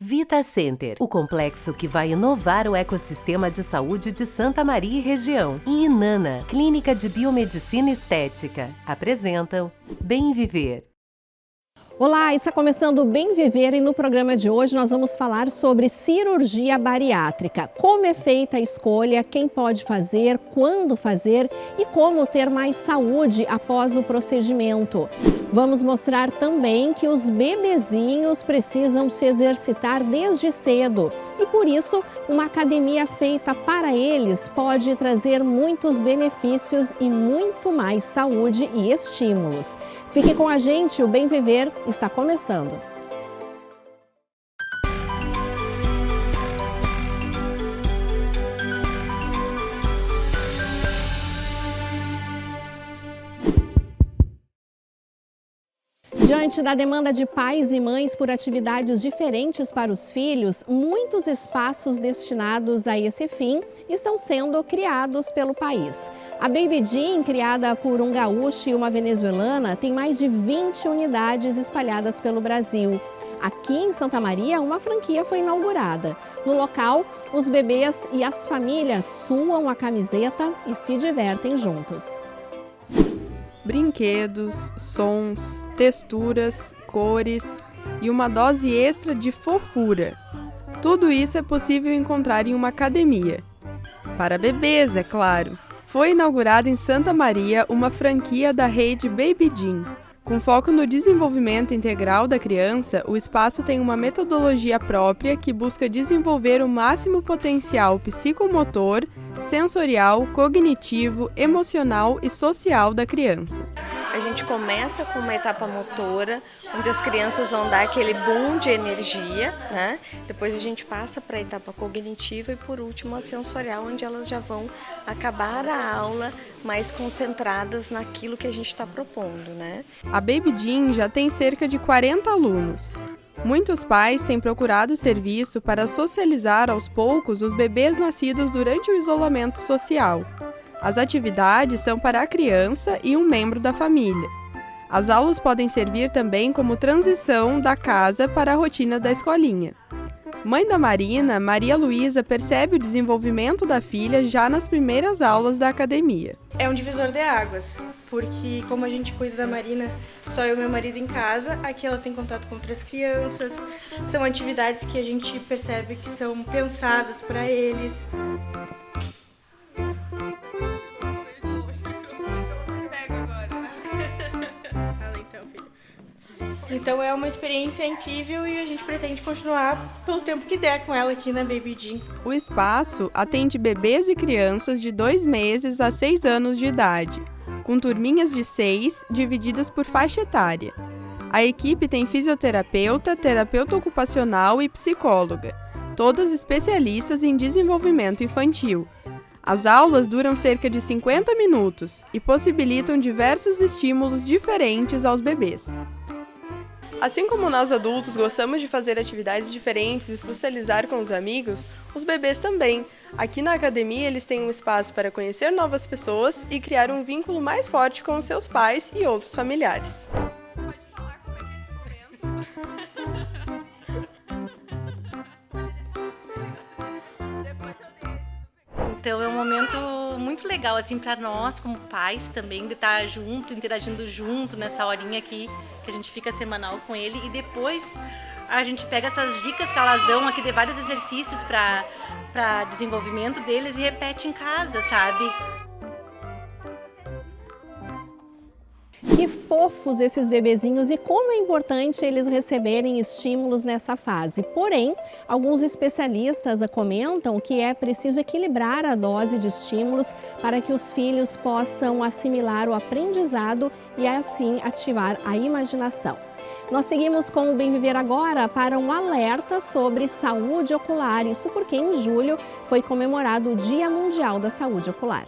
Vita Center, o complexo que vai inovar o ecossistema de saúde de Santa Maria e região. E Inana, Clínica de Biomedicina Estética, apresentam Bem Viver. Olá, está começando o Bem Viver e no programa de hoje nós vamos falar sobre cirurgia bariátrica. Como é feita a escolha, quem pode fazer, quando fazer e como ter mais saúde após o procedimento. Vamos mostrar também que os bebezinhos precisam se exercitar desde cedo e por isso uma academia feita para eles pode trazer muitos benefícios e muito mais saúde e estímulos. Fique com a gente, o Bem Viver está começando. Diante da demanda de pais e mães por atividades diferentes para os filhos, muitos espaços destinados a esse fim estão sendo criados pelo país. A Baby Gym, criada por um gaúcho e uma venezuelana, tem mais de 20 unidades espalhadas pelo Brasil. Aqui em Santa Maria, uma franquia foi inaugurada. No local, os bebês e as famílias suam a camiseta e se divertem juntos. Brinquedos, sons, texturas, cores e uma dose extra de fofura. Tudo isso é possível encontrar em uma academia. Para bebês, é claro. Foi inaugurada em Santa Maria uma franquia da rede Baby Gym. Com foco no desenvolvimento integral da criança, o espaço tem uma metodologia própria que busca desenvolver o máximo potencial psicomotor, sensorial, cognitivo, emocional e social da criança. A gente começa com uma etapa motora, onde as crianças vão dar aquele boom de energia, né? Depois a gente passa para a etapa cognitiva e por último a sensorial, onde elas já vão acabar a aula mais concentradas naquilo que a gente está propondo, né? A Baby Gym já tem cerca de 40 alunos. Muitos pais têm procurado o serviço para socializar aos poucos os bebês nascidos durante o isolamento social. As atividades são para a criança e um membro da família. As aulas podem servir também como transição da casa para a rotina da escolinha. Mãe da Marina, Maria Luísa, percebe o desenvolvimento da filha já nas primeiras aulas da academia. É um divisor de águas, porque como a gente cuida da Marina, só eu e meu marido em casa, aqui ela tem contato com outras crianças, são atividades que a gente percebe que são pensadas para eles. Então é uma experiência incrível e a gente pretende continuar pelo tempo que der com ela aqui na Baby Gym. O espaço atende bebês e crianças de 2 meses a 6 anos de idade, com turminhas de 6 divididas por faixa etária. A equipe tem fisioterapeuta, terapeuta ocupacional e psicóloga, todas especialistas em desenvolvimento infantil. As aulas duram cerca de 50 minutos e possibilitam diversos estímulos diferentes aos bebês. Assim como nós adultos gostamos de fazer atividades diferentes e socializar com os amigos, os bebês também. Aqui na academia eles têm um espaço para conhecer novas pessoas e criar um vínculo mais forte com os seus pais e outros familiares. Pode falar como é que é esse momento? Então é um momento muito legal assim para nós como pais também, de estar junto, interagindo junto nessa horinha aqui que a gente fica semanal com ele e depois a gente pega essas dicas que elas dão aqui de vários exercícios para desenvolvimento deles e repete em casa, sabe? Que fofos esses bebezinhos e como é importante eles receberem estímulos nessa fase. Porém, alguns especialistas comentam que é preciso equilibrar a dose de estímulos para que os filhos possam assimilar o aprendizado e assim ativar a imaginação. Nós seguimos com o Bem Viver agora para um alerta sobre saúde ocular, isso porque em julho foi comemorado o Dia Mundial da Saúde Ocular.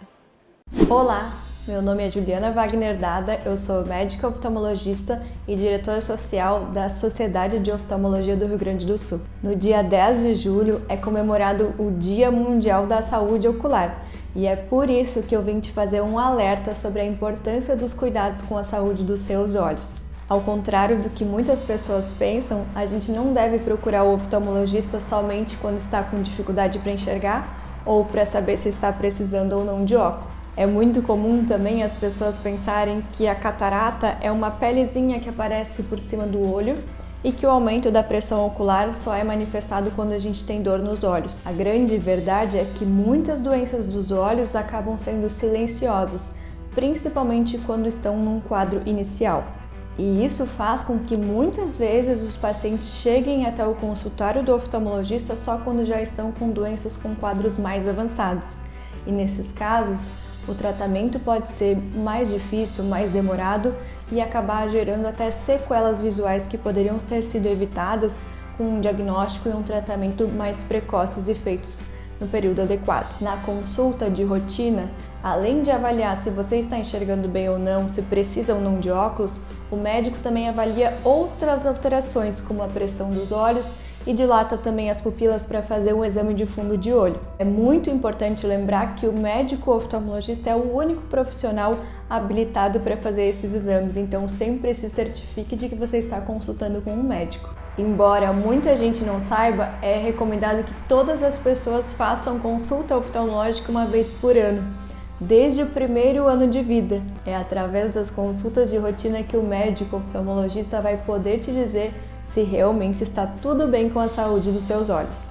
Olá! Meu nome é Juliana Wagner Dada, eu sou médica oftalmologista e diretora social da Sociedade de Oftalmologia do Rio Grande do Sul. No dia 10 de julho é comemorado o Dia Mundial da Saúde Ocular e é por isso que eu vim te fazer um alerta sobre a importância dos cuidados com a saúde dos seus olhos. Ao contrário do que muitas pessoas pensam, a gente não deve procurar o oftalmologista somente quando está com dificuldade para enxergar ou para saber se está precisando ou não de óculos. É muito comum também as pessoas pensarem que a catarata é uma pelezinha que aparece por cima do olho e que o aumento da pressão ocular só é manifestado quando a gente tem dor nos olhos. A grande verdade é que muitas doenças dos olhos acabam sendo silenciosas, principalmente quando estão num quadro inicial. E isso faz com que muitas vezes os pacientes cheguem até o consultório do oftalmologista só quando já estão com doenças com quadros mais avançados. E nesses casos, o tratamento pode ser mais difícil, mais demorado e acabar gerando até sequelas visuais que poderiam ter sido evitadas com um diagnóstico e um tratamento mais precoces e feitos no período adequado. Na consulta de rotina, além de avaliar se você está enxergando bem ou não, se precisa ou não de óculos, o médico também avalia outras alterações, como a pressão dos olhos e dilata também as pupilas para fazer um exame de fundo de olho. É muito importante lembrar que o médico oftalmologista é o único profissional habilitado para fazer esses exames, então sempre se certifique de que você está consultando com um médico. Embora muita gente não saiba, é recomendado que todas as pessoas façam consulta oftalmológica uma vez por ano, desde o primeiro ano de vida. É através das consultas de rotina que o médico oftalmologista vai poder te dizer se realmente está tudo bem com a saúde dos seus olhos.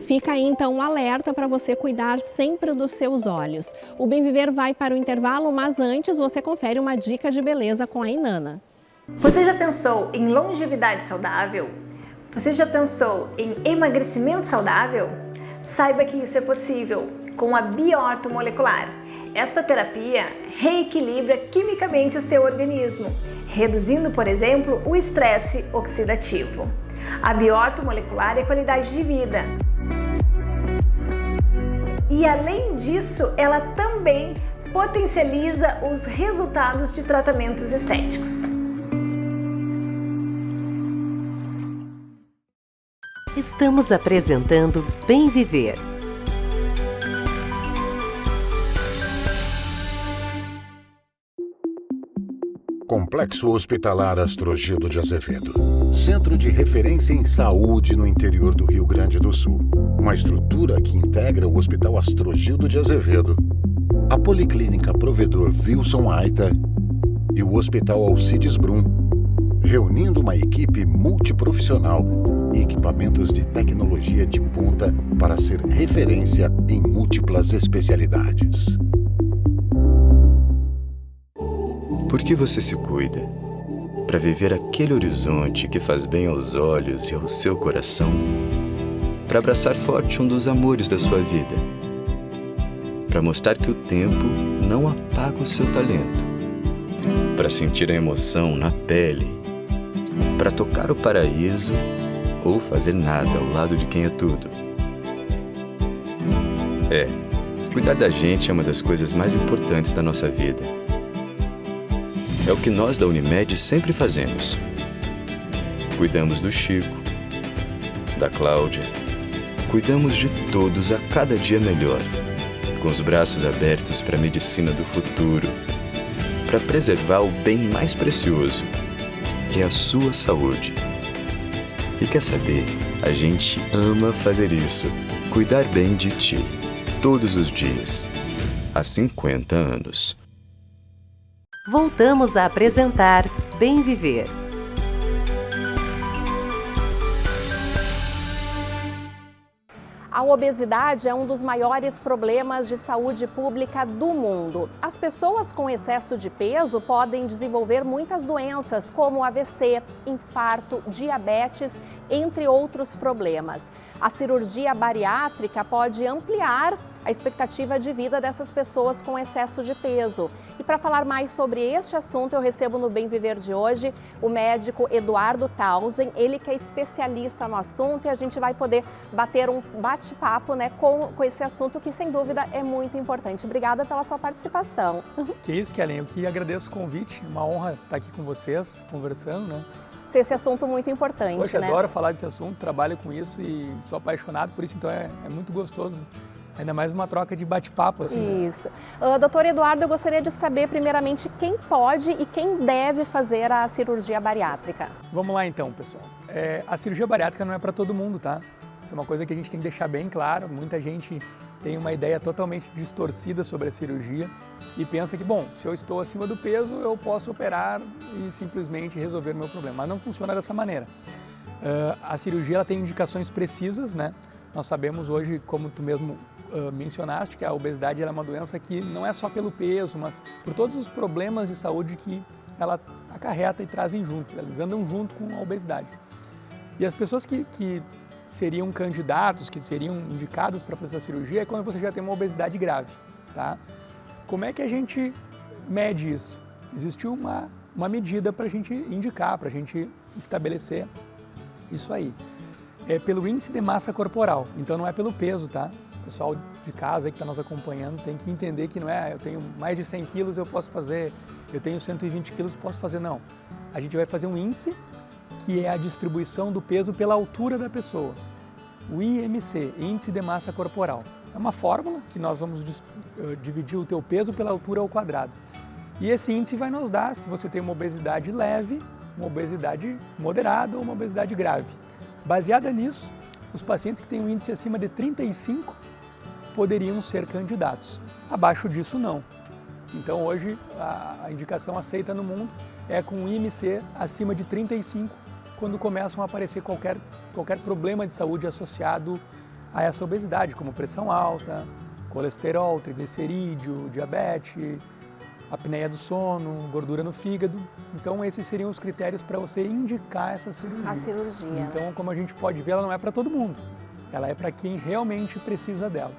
Fica aí então um alerta para você cuidar sempre dos seus olhos. O Bem Viver vai para o intervalo, mas antes você confere uma dica de beleza com a Inanna. Você já pensou em longevidade saudável? Você já pensou em emagrecimento saudável? Saiba que isso é possível com a bioortomolecular. Esta terapia reequilibra quimicamente o seu organismo, reduzindo, por exemplo, o estresse oxidativo. A bioortomolecular é qualidade de vida. E além disso, ela também potencializa os resultados de tratamentos estéticos. Estamos apresentando Bem Viver. Complexo Hospitalar Astrogildo de Azevedo. Centro de referência em saúde no interior do Rio Grande do Sul. Uma estrutura que integra o Hospital Astrogildo de Azevedo, a Policlínica Provedor Wilson Aita e o Hospital Alcides Brum, reunindo uma equipe multiprofissional e equipamentos de tecnologia de ponta para ser referência em múltiplas especialidades. Por que você se cuida? Para viver aquele horizonte que faz bem aos olhos e ao seu coração? Para abraçar forte um dos amores da sua vida? Para mostrar que o tempo não apaga o seu talento? Para sentir a emoção na pele? Para tocar o paraíso ou fazer nada ao lado de quem é tudo? Cuidar da gente é uma das coisas mais importantes da nossa vida. É o que nós da Unimed sempre fazemos. Cuidamos do Chico, da Cláudia, cuidamos de todos a cada dia melhor, com os braços abertos para a medicina do futuro, para preservar o bem mais precioso, que é a sua saúde. E quer saber, a gente ama fazer isso, cuidar bem de ti, todos os dias, há 50 anos. Voltamos a apresentar Bem Viver. A obesidade é um dos maiores problemas de saúde pública do mundo. As pessoas com excesso de peso podem desenvolver muitas doenças, como AVC, infarto, diabetes, entre outros problemas. A cirurgia bariátrica pode ampliar a expectativa de vida dessas pessoas com excesso de peso. E para falar mais sobre este assunto, eu recebo no Bem Viver de hoje o médico Eduardo Tausen, ele que é especialista no assunto, e a gente vai poder bater um bate-papo, né, com esse assunto que sem dúvida é muito importante. Obrigada pela sua participação. Que isso, Kellen, eu que agradeço o convite, uma honra estar aqui com vocês, conversando, né? Esse assunto muito importante, Poxa, né? Adoro falar desse assunto, trabalho com isso e sou apaixonado por isso, então é muito gostoso Ainda mais uma troca de bate-papo, assim. Isso. Doutor Eduardo, eu gostaria de saber, primeiramente, quem pode e quem deve fazer a cirurgia bariátrica. Vamos lá, então, pessoal. A cirurgia bariátrica não é para todo mundo, tá? Isso é uma coisa que a gente tem que deixar bem claro. Muita gente tem uma ideia totalmente distorcida sobre a cirurgia e pensa que, bom, se eu estou acima do peso, eu posso operar e simplesmente resolver o meu problema. Mas não funciona dessa maneira. A cirurgia ela tem indicações precisas, né? Nós sabemos hoje, como tu mesmo mencionaste, que a obesidade ela é uma doença que não é só pelo peso, mas por todos os problemas de saúde que ela acarreta e trazem junto, eles andam junto com a obesidade. E as pessoas que seriam candidatos, que seriam indicadas para fazer essa cirurgia é quando você já tem uma obesidade grave, tá? Como é que a gente mede isso? Existe uma medida para a gente indicar, para a gente estabelecer isso aí. É pelo índice de massa corporal, então não é pelo peso, tá? O pessoal de casa aí que está nos acompanhando tem que entender que não é eu tenho mais de 100 quilos, eu posso fazer, eu tenho 120 quilos, posso fazer, não. A gente vai fazer um índice que é a distribuição do peso pela altura da pessoa. O IMC, Índice de Massa Corporal. É uma fórmula que nós vamos dividir o teu peso pela altura ao quadrado. E esse índice vai nos dar se você tem uma obesidade leve, uma obesidade moderada ou uma obesidade grave. Baseada nisso, os pacientes que têm um índice acima de 35 poderiam ser candidatos. Abaixo disso, não. Então, hoje, a indicação aceita no mundo é com um IMC acima de 35, quando começam a aparecer qualquer problema de saúde associado a essa obesidade, como pressão alta, colesterol, triglicerídeo, diabetes, apneia do sono, gordura no fígado. Então, esses seriam os critérios para você indicar essa cirurgia. A cirurgia. Então, como a gente pode ver, ela não é para todo mundo. Ela é para quem realmente precisa dela.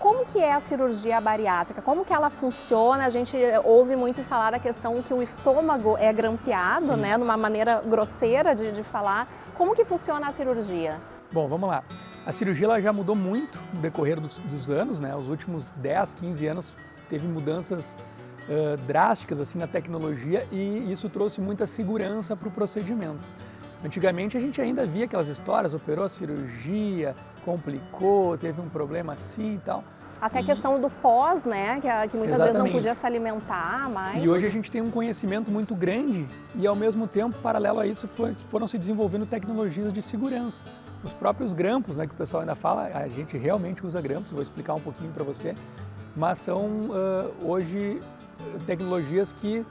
Como que é a cirurgia bariátrica? Como que ela funciona? A gente ouve muito falar a questão que o estômago é grampeado, Sim. né? De uma maneira grosseira de falar. Como que funciona a cirurgia? Bom, vamos lá. A cirurgia ela já mudou muito no decorrer dos anos, né? Os últimos 10, 15 anos teve mudanças drásticas assim na tecnologia e isso trouxe muita segurança para o procedimento. Antigamente a gente ainda via aquelas histórias, operou a cirurgia, complicou, teve um problema assim e tal. Até a questão do pós, né? Que muitas vezes não podia se alimentar mais. E hoje a gente tem um conhecimento muito grande e ao mesmo tempo, paralelo a isso, foram se desenvolvendo tecnologias de segurança. Os próprios grampos, né, que o pessoal ainda fala, a gente realmente usa grampos, vou explicar um pouquinho para você, mas são hoje tecnologias que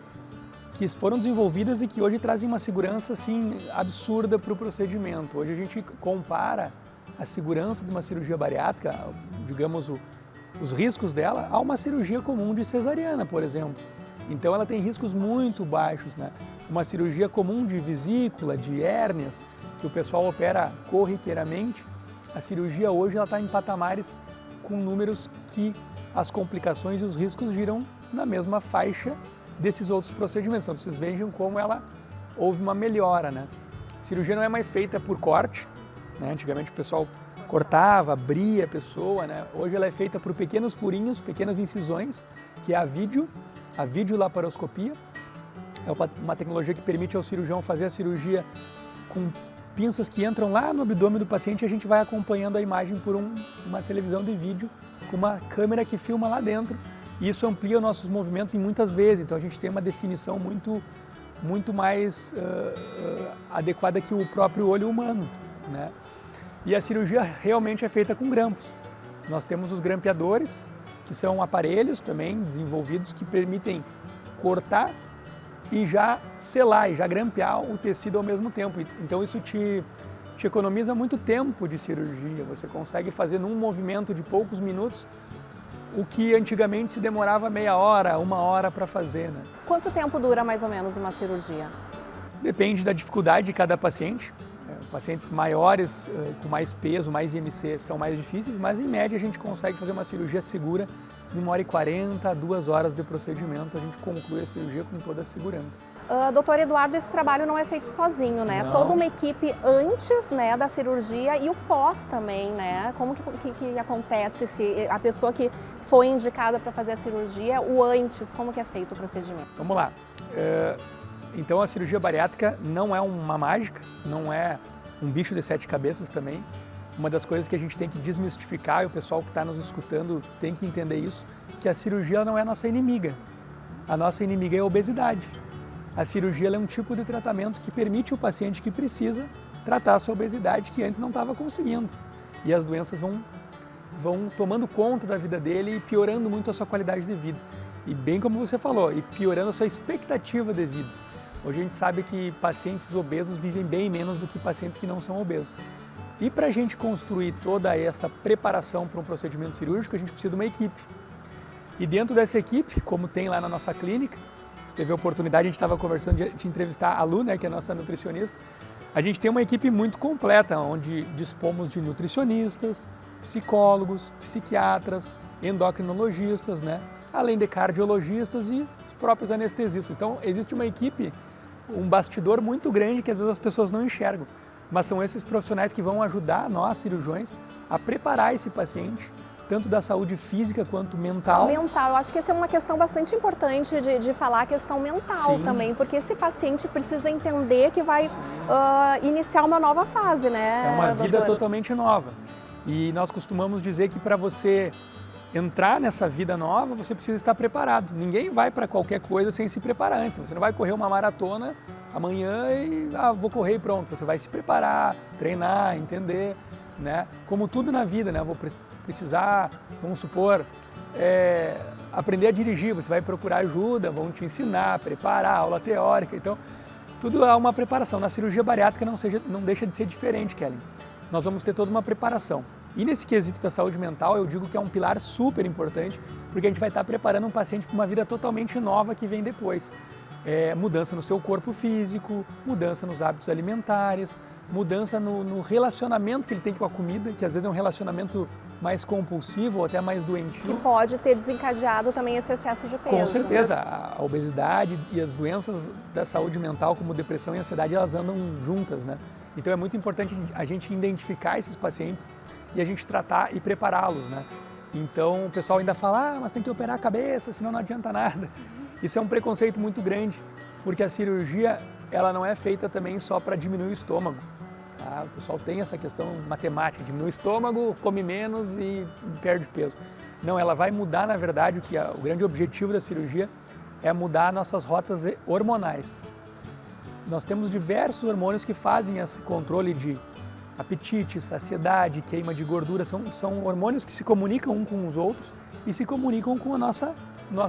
foram desenvolvidas e que hoje trazem uma segurança assim, absurda para o procedimento. Hoje a gente compara a segurança de uma cirurgia bariátrica, digamos, os riscos dela, a uma cirurgia comum de cesariana, por exemplo. Então ela tem riscos muito baixos, né? Uma cirurgia comum de vesícula, de hérnias, que o pessoal opera corriqueiramente, a cirurgia hoje ela está em patamares com números que as complicações e os riscos giram na mesma faixa desses outros procedimentos. Então vocês vejam como houve uma melhora, né? A cirurgia não é mais feita por corte, né? Antigamente o pessoal cortava, abria a pessoa, né? Hoje ela é feita por pequenos furinhos, pequenas incisões, que é a videolaparoscopia. É uma tecnologia que permite ao cirurgião fazer a cirurgia com pinças que entram lá no abdômen do paciente e a gente vai acompanhando a imagem por uma televisão de vídeo com uma câmera que filma lá dentro. E isso amplia os nossos movimentos em muitas vezes, então a gente tem uma definição muito mais adequada que o próprio olho humano, né? E a cirurgia realmente é feita com grampos. Nós temos os grampeadores, que são aparelhos também desenvolvidos que permitem cortar e já selar e já grampear o tecido ao mesmo tempo. Então isso te economiza muito tempo de cirurgia, você consegue fazer num movimento de poucos minutos o que antigamente se demorava meia hora, 1 hora para fazer, né? Quanto tempo dura mais ou menos uma cirurgia? Depende da dificuldade de cada paciente. Pacientes maiores, com mais peso, mais IMC, são mais difíceis, mas em média a gente consegue fazer uma cirurgia segura em 1h40 a 2 horas de procedimento, a gente conclui a cirurgia com toda a segurança. Doutor Eduardo, esse trabalho não é feito sozinho, né? Não. Toda uma equipe antes, né, da cirurgia e o pós também, né? Como que acontece se a pessoa que foi indicada para fazer a cirurgia, o antes, como que é feito o procedimento? Vamos lá. Então a cirurgia bariátrica não é uma mágica, não é um bicho de 7 cabeças também. uma das coisas que a gente tem que desmistificar, e o pessoal que está nos escutando tem que entender isso, que a cirurgia não é a nossa inimiga. A nossa inimiga é a obesidade. A cirurgia é um tipo de tratamento que permite ao paciente que precisa tratar a sua obesidade que antes não estava conseguindo. E as doenças vão tomando conta da vida dele e piorando muito a sua qualidade de vida. E bem como você falou, e piorando a sua expectativa de vida. Hoje a gente sabe que pacientes obesos vivem bem menos do que pacientes que não são obesos. E para a gente construir toda essa preparação para um procedimento cirúrgico, a gente precisa de uma equipe. E dentro dessa equipe, como tem lá na nossa clínica, você teve a oportunidade, a gente estava conversando de entrevistar a Lu, né, que é a nossa nutricionista, a gente tem uma equipe muito completa, onde dispomos de nutricionistas, psicólogos, psiquiatras, endocrinologistas, né, além de cardiologistas e os próprios anestesistas. Então, existe uma equipe, um bastidor muito grande que às vezes as pessoas não enxergam, mas são esses profissionais que vão ajudar nós, cirurgiões, a preparar esse paciente, tanto da saúde física quanto mental. Mental, eu acho que essa é uma questão bastante importante de falar, a questão mental. Sim. Também, porque esse paciente precisa entender que vai iniciar uma nova fase, né? É uma vida totalmente nova. E nós costumamos dizer que para você entrar nessa vida nova, você precisa estar preparado. Ninguém vai para qualquer coisa sem se preparar antes. Você não vai correr uma maratona amanhã e vou correr e pronto. Você vai se preparar, treinar, entender, né? Como tudo na vida, né? Vou precisar, vamos supor, aprender a dirigir. Você vai procurar ajuda, vão te ensinar, preparar, aula teórica. Então, tudo há uma preparação. Na cirurgia bariátrica não deixa de ser diferente, Kelly. Nós vamos ter toda uma preparação. E nesse quesito da saúde mental, eu digo que é um pilar super importante, porque a gente vai estar preparando um paciente para uma vida totalmente nova que vem depois. Mudança no seu corpo físico, mudança nos hábitos alimentares, mudança no relacionamento que ele tem com a comida, que às vezes é um relacionamento mais compulsivo ou até mais doentio. Que pode ter desencadeado também esse excesso de peso. Com certeza, né? A obesidade e as doenças da saúde mental, como depressão e ansiedade, elas andam juntas, né? Então é muito importante a gente identificar esses pacientes e a gente tratar e prepará-los, né? Então o pessoal ainda fala, mas tem que operar a cabeça, senão não adianta nada. Isso é um preconceito muito grande, porque a cirurgia ela não é feita também só para diminuir o estômago. Tá? O pessoal tem essa questão matemática, diminui o estômago, come menos e perde peso. Não, ela vai mudar, na verdade, o grande objetivo da cirurgia é mudar nossas rotas hormonais. Nós temos diversos hormônios que fazem esse controle de apetite, saciedade, queima de gordura. São hormônios que se comunicam uns com os outros e se comunicam com o nosso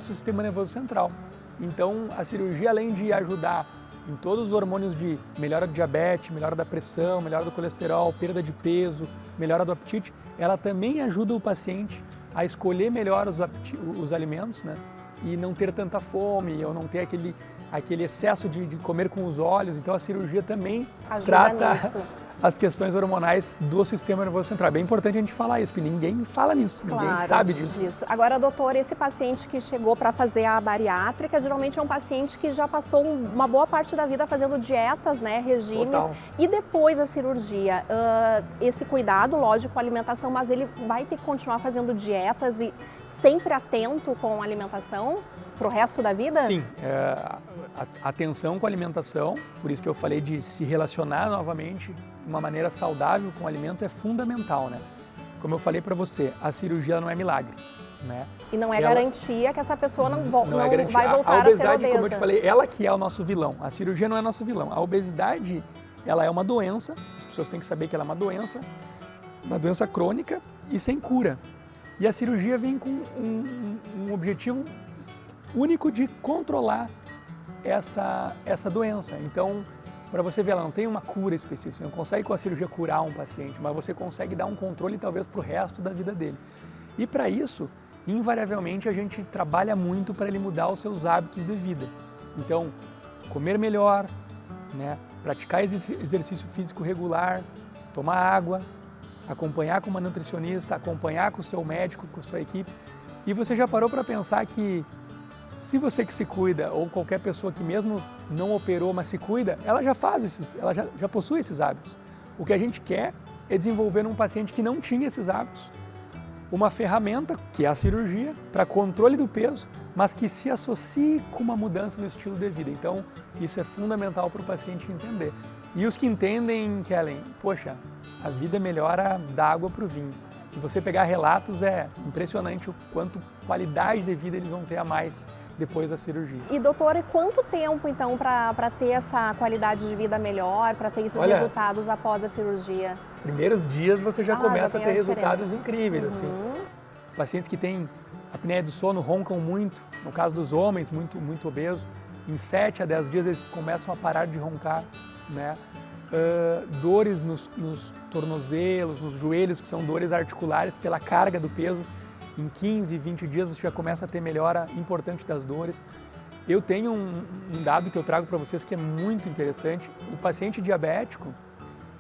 sistema nervoso central. Então, a cirurgia, além de ajudar em todos os hormônios de melhora do diabetes, melhora da pressão, melhora do colesterol, perda de peso, melhora do apetite, ela também ajuda o paciente a escolher melhor os alimentos, né? E não ter tanta fome, ou não ter aquele excesso de comer com os olhos. Então a cirurgia também trata as questões hormonais do sistema nervoso central. É bem importante a gente falar isso, porque ninguém fala nisso, ninguém sabe disso. Agora, doutor, esse paciente que chegou para fazer a bariátrica, geralmente é um paciente que já passou uma boa parte da vida fazendo dietas, né, regimes, total. E depois da cirurgia, esse cuidado, lógico, com a alimentação, mas ele vai ter que continuar fazendo dietas e sempre atento com a alimentação para o resto da vida? Sim, atenção com a alimentação, por isso que eu falei de se relacionar novamente de uma maneira saudável com o alimento é fundamental, né? Como eu falei para você, a cirurgia não é milagre, né? E não é garantia que essa pessoa não vai voltar a obesidade, a ser obesa. Como eu te falei, ela que é o nosso vilão, a cirurgia não é nosso vilão. A obesidade, ela é uma doença, as pessoas têm que saber que ela é uma doença crônica e sem cura. E a cirurgia vem com um objetivo único de controlar essa doença. Então, para você ver, ela não tem uma cura específica, você não consegue com a cirurgia curar um paciente, mas você consegue dar um controle talvez para o resto da vida dele. E para isso, invariavelmente, a gente trabalha muito para ele mudar os seus hábitos de vida. Então, comer melhor, né? Praticar exercício físico regular, tomar água, acompanhar com uma nutricionista, acompanhar com o seu médico, com a sua equipe. E você já parou para pensar que se você que se cuida, ou qualquer pessoa que mesmo não operou, mas se cuida, ela já já possui esses hábitos. O que a gente quer é desenvolver num paciente que não tinha esses hábitos uma ferramenta, que é a cirurgia, para controle do peso, mas que se associe com uma mudança no estilo de vida. Então, isso é fundamental para o paciente entender. E os que entendem, Kellen, poxa, a vida melhora da água para o vinho. Se você pegar relatos, é impressionante o quanto qualidade de vida eles vão ter a mais depois da cirurgia. E doutora, quanto tempo então para ter essa qualidade de vida melhor, para ter esses resultados após a cirurgia? Os primeiros dias você já começa a ter resultados incríveis. Assim. Uhum. Pacientes que têm apneia do sono roncam muito, no caso dos homens muito obesos, em 7 a 10 dias eles começam a parar de roncar, né? Dores nos tornozelos, nos joelhos, que são dores articulares pela carga do peso. Em 15, 20 dias você já começa a ter melhora importante das dores. Eu tenho um dado que eu trago para vocês que é muito interessante. O paciente diabético,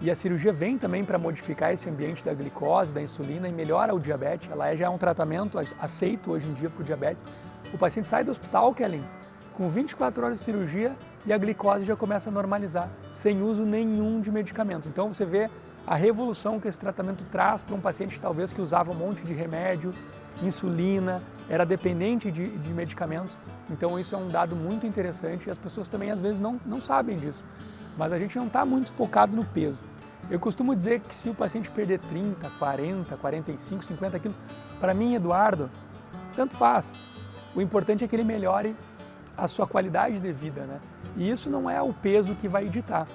e a cirurgia vem também para modificar esse ambiente da glicose, da insulina e melhora o diabetes. Ela já é um tratamento aceito hoje em dia para o diabetes. O paciente sai do hospital, Kellen, com 24 horas de cirurgia e a glicose já começa a normalizar, sem uso nenhum de medicamento. Então você vê a revolução que esse tratamento traz para um paciente talvez que usava um monte de remédio, insulina, era dependente de medicamentos. Então isso é um dado muito interessante e as pessoas também às vezes não sabem disso. Mas a gente não está muito focado no peso. Eu costumo dizer que se o paciente perder 30, 40, 45, 50 quilos, para mim, Eduardo, tanto faz. O importante é que ele melhore a sua qualidade de vida, né? E isso não é o peso que vai ditar.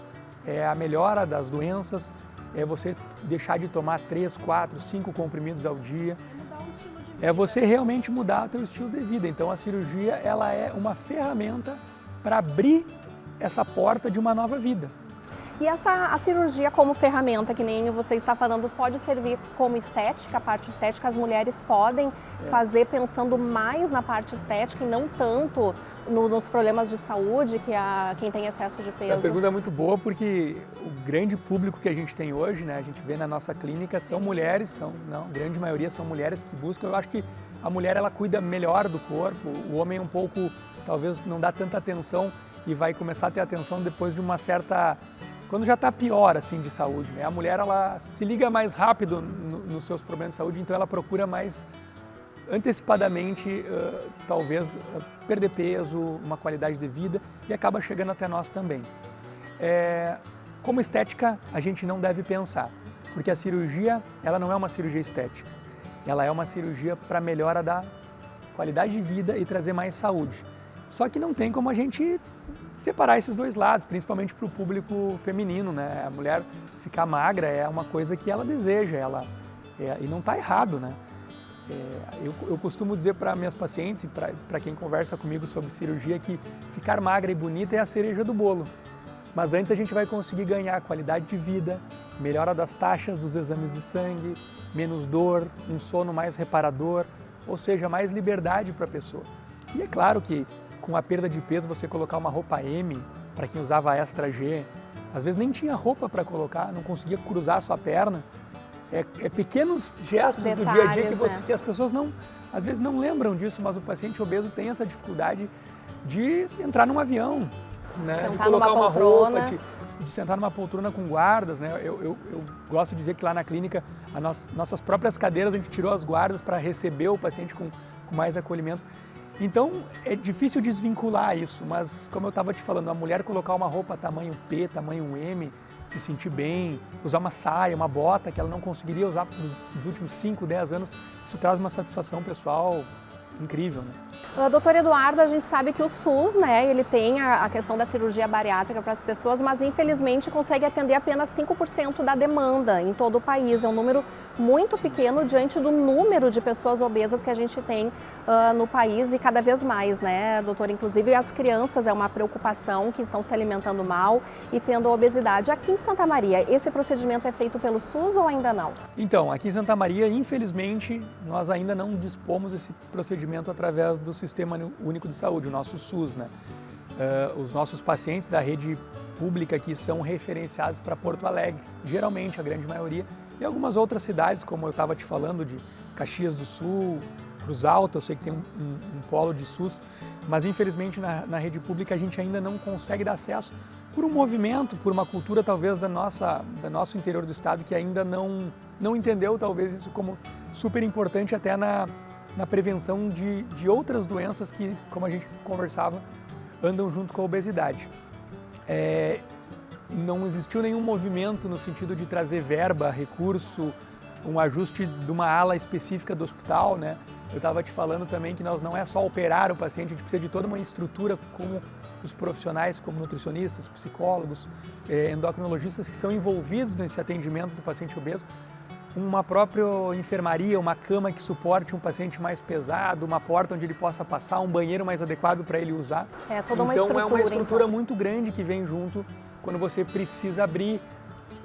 É a melhora das doenças, é você deixar de tomar 3, 4, 5 comprimidos ao dia. É você realmente mudar o teu estilo de vida. Então a cirurgia ela é uma ferramenta para abrir essa porta de uma nova vida. E a cirurgia como ferramenta, que nem você está falando, pode servir como estética, a parte estética, as mulheres podem fazer pensando mais na parte estética e não tanto nos problemas de saúde que quem tem excesso de peso? Essa pergunta é muito boa porque o grande público que a gente tem hoje, né, a gente vê na nossa clínica, são mulheres, a grande maioria são mulheres que buscam. Eu acho que a mulher ela cuida melhor do corpo, o homem um pouco, talvez não dá tanta atenção e vai começar a ter atenção depois de uma certa... quando já está pior assim de saúde, né? A mulher ela se liga mais rápido nos seus problemas de saúde, então ela procura mais antecipadamente, talvez, perder peso, uma qualidade de vida e acaba chegando até nós também. Como estética, a gente não deve pensar, porque a cirurgia ela não é uma cirurgia estética, ela é uma cirurgia para melhora da qualidade de vida e trazer mais saúde. Só que não tem como a gente separar esses dois lados, principalmente para o público feminino, né? A mulher ficar magra é uma coisa que ela deseja, e não está errado, né? Eu costumo dizer para minhas pacientes e para quem conversa comigo sobre cirurgia que ficar magra e bonita é a cereja do bolo. Mas antes a gente vai conseguir ganhar qualidade de vida, melhora das taxas dos exames de sangue, menos dor, um sono mais reparador, ou seja, mais liberdade para a pessoa. E é claro que com a perda de peso, você colocar uma roupa M, para quem usava extra G, às vezes nem tinha roupa para colocar, não conseguia cruzar a sua perna. Pequenos gestos do dia a dia que as pessoas às vezes não lembram disso, mas o paciente obeso tem essa dificuldade de entrar num avião, né? De colocar uma roupa, de sentar numa poltrona com guardas, né? Eu gosto de dizer que lá na clínica, nossas próprias cadeiras, a gente tirou as guardas para receber o paciente com mais acolhimento. Então, é difícil desvincular isso, mas como eu estava te falando, a mulher colocar uma roupa tamanho P, tamanho M, se sentir bem, usar uma saia, uma bota que ela não conseguiria usar nos últimos 5, 10 anos, isso traz uma satisfação pessoal incrível, né? Doutor Eduardo, a gente sabe que o SUS, né, ele tem a questão da cirurgia bariátrica para as pessoas, mas infelizmente consegue atender apenas 5% da demanda em todo o país. É um número muito pequeno diante do número de pessoas obesas que a gente tem no país e cada vez mais, né, doutor? Inclusive as crianças é uma preocupação, que estão se alimentando mal e tendo obesidade. Aqui em Santa Maria, esse procedimento é feito pelo SUS ou ainda não? Então, aqui em Santa Maria, infelizmente, nós ainda não dispomos desse procedimento através do Sistema Único de Saúde, o nosso SUS, né? Os nossos pacientes da rede pública aqui são referenciados para Porto Alegre, geralmente, a grande maioria, e algumas outras cidades, como eu estava te falando, de Caxias do Sul, Cruz Alta, eu sei que tem um polo de SUS, mas infelizmente na rede pública a gente ainda não consegue dar acesso por um movimento, por uma cultura talvez do nosso interior do estado que ainda não entendeu talvez isso como super importante até na prevenção de outras doenças que, como a gente conversava, andam junto com a obesidade. não existiu nenhum movimento no sentido de trazer verba, recurso, um ajuste de uma ala específica do hospital, né? Eu estava te falando também que nós não é só operar o paciente, a gente precisa de toda uma estrutura como os profissionais, como nutricionistas, psicólogos, endocrinologistas que são envolvidos nesse atendimento do paciente obeso, uma própria enfermaria, uma cama que suporte um paciente mais pesado, uma porta onde ele possa passar, um banheiro mais adequado para ele usar. É toda uma então, estrutura. É uma estrutura muito grande que vem junto quando você precisa abrir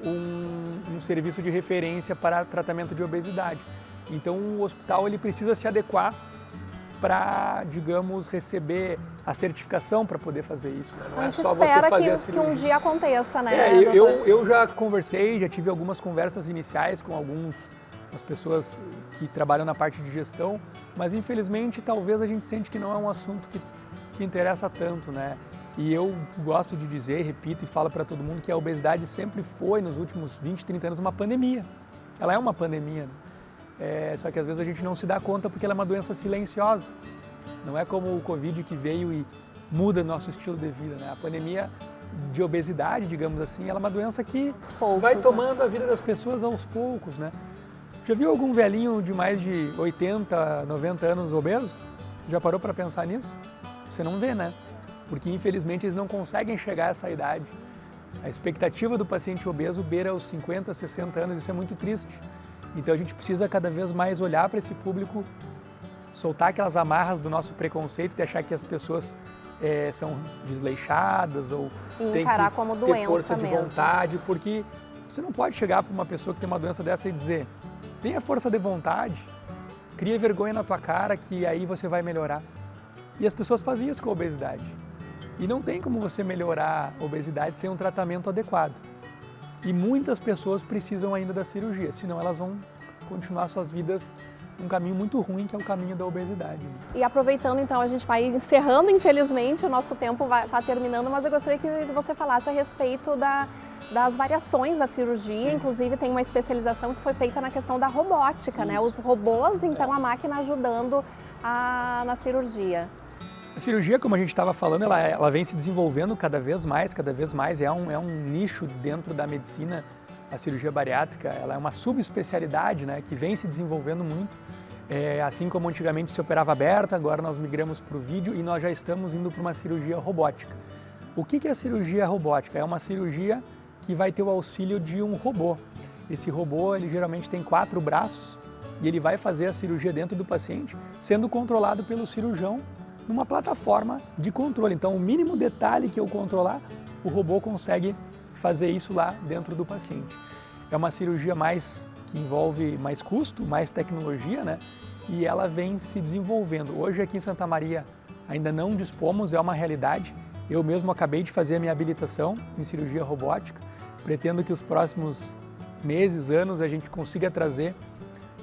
um serviço de referência para tratamento de obesidade. Então o hospital ele precisa se adequar para, digamos, receber a certificação para poder fazer isso. Né? Não a gente é só espera você fazer a cirurgia. que um dia aconteça, né? Eu já conversei, já tive algumas conversas iniciais com as pessoas que trabalham na parte de gestão, mas infelizmente talvez a gente sente que não é um assunto que interessa tanto, né? E eu gosto de dizer, repito e falo para todo mundo que a obesidade sempre foi, nos últimos 20, 30 anos, uma pandemia. Ela é uma pandemia, né? Só que às vezes a gente não se dá conta porque ela é uma doença silenciosa. Não é como o Covid que veio e muda nosso estilo de vida, né? A pandemia de obesidade, digamos assim, ela é uma doença que vai tomando a vida das pessoas aos poucos, né? Já viu algum velhinho de mais de 80, 90 anos obeso? Já parou para pensar nisso? Você não vê, né? Porque infelizmente eles não conseguem chegar a essa idade. A expectativa do paciente obeso beira os 50, 60 anos, isso é muito triste. Então a gente precisa cada vez mais olhar para esse público, soltar aquelas amarras do nosso preconceito de achar que as pessoas são desleixadas ou têm que como ter doença força de mesmo. vontade, porque você não pode chegar para uma pessoa que tem uma doença dessa e dizer: tenha força de vontade, cria vergonha na tua cara que aí você vai melhorar. E as pessoas fazem isso com a obesidade. E não tem como você melhorar a obesidade sem um tratamento adequado. E muitas pessoas precisam ainda da cirurgia, senão elas vão continuar suas vidas num caminho muito ruim, que é o caminho da obesidade. E aproveitando, então, a gente vai encerrando, infelizmente, o nosso tempo está terminando, mas eu gostaria que você falasse a respeito das variações da cirurgia. Sim. Inclusive tem uma especialização que foi feita na questão da robótica, né? Os robôs, então a máquina ajudando na cirurgia. A cirurgia, como a gente estava falando, ela vem se desenvolvendo cada vez mais, é um nicho dentro da medicina. A cirurgia bariátrica, ela é uma subespecialidade, né, que vem se desenvolvendo muito. Assim como antigamente se operava aberta, agora nós migramos para o vídeo e nós já estamos indo para uma cirurgia robótica. O que é a cirurgia robótica? É uma cirurgia que vai ter o auxílio de um robô. Esse robô, ele geralmente tem 4 braços e ele vai fazer a cirurgia dentro do paciente, sendo controlado pelo cirurgião numa plataforma de controle. Então, o mínimo detalhe que eu controlar, o robô consegue fazer isso lá dentro do paciente. É uma cirurgia que envolve mais custo, mais tecnologia, né? E ela vem se desenvolvendo. Hoje aqui em Santa Maria ainda não dispomos, é uma realidade. Eu mesmo acabei de fazer a minha habilitação em cirurgia robótica. Pretendo que os próximos meses, anos, a gente consiga trazer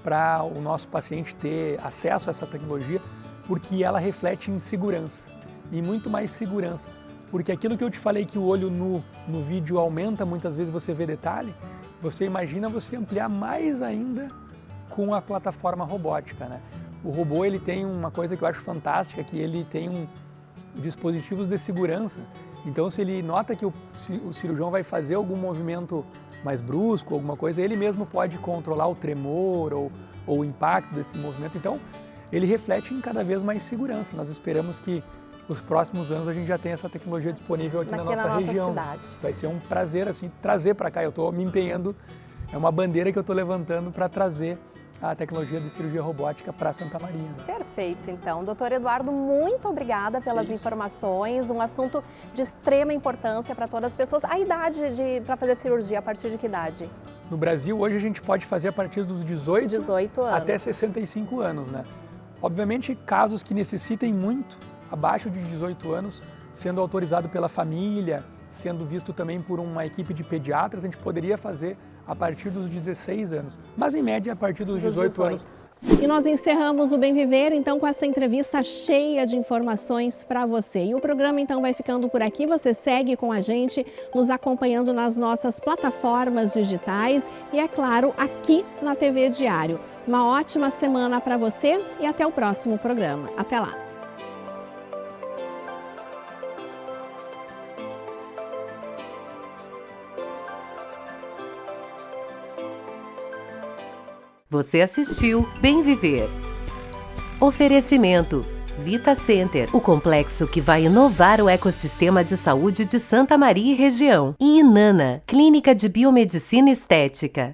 para o nosso paciente ter acesso a essa tecnologia, porque ela reflete em segurança, e muito mais segurança. Porque aquilo que eu te falei que o olho nu no vídeo aumenta, muitas vezes você vê detalhe, você imagina você ampliar mais ainda com a plataforma robótica, né? O robô, ele tem uma coisa que eu acho fantástica, que ele tem dispositivos de segurança. Então, se ele nota que o cirurgião vai fazer algum movimento mais brusco, alguma coisa, ele mesmo pode controlar o tremor ou o impacto desse movimento. Então, ele reflete em cada vez mais segurança. Nós esperamos que os próximos anos a gente já tenha essa tecnologia disponível aqui na nossa região. Cidade. Vai ser um prazer assim trazer para cá. Eu estou me empenhando, é uma bandeira que eu estou levantando para trazer a tecnologia de cirurgia robótica para Santa Maria. Perfeito, então. Doutor Eduardo, muito obrigada pelas informações. Um assunto de extrema importância para todas as pessoas. A idade para fazer cirurgia, a partir de que idade? No Brasil, hoje a gente pode fazer a partir dos 18 anos. Até 65 anos, né? Obviamente, casos que necessitem muito, abaixo de 18 anos, sendo autorizado pela família, sendo visto também por uma equipe de pediatras, a gente poderia fazer a partir dos 16 anos. Mas, em média, a partir dos 18 anos. E nós encerramos o Bem Viver, então, com essa entrevista cheia de informações para você. E o programa, então, vai ficando por aqui. Você segue com a gente, nos acompanhando nas nossas plataformas digitais e, é claro, aqui na TV Diário. Uma ótima semana para você e até o próximo programa. Até lá! Você assistiu Bem Viver. Oferecimento Vita Center, o complexo que vai inovar o ecossistema de saúde de Santa Maria e região. E Inana, Clínica de Biomedicina Estética.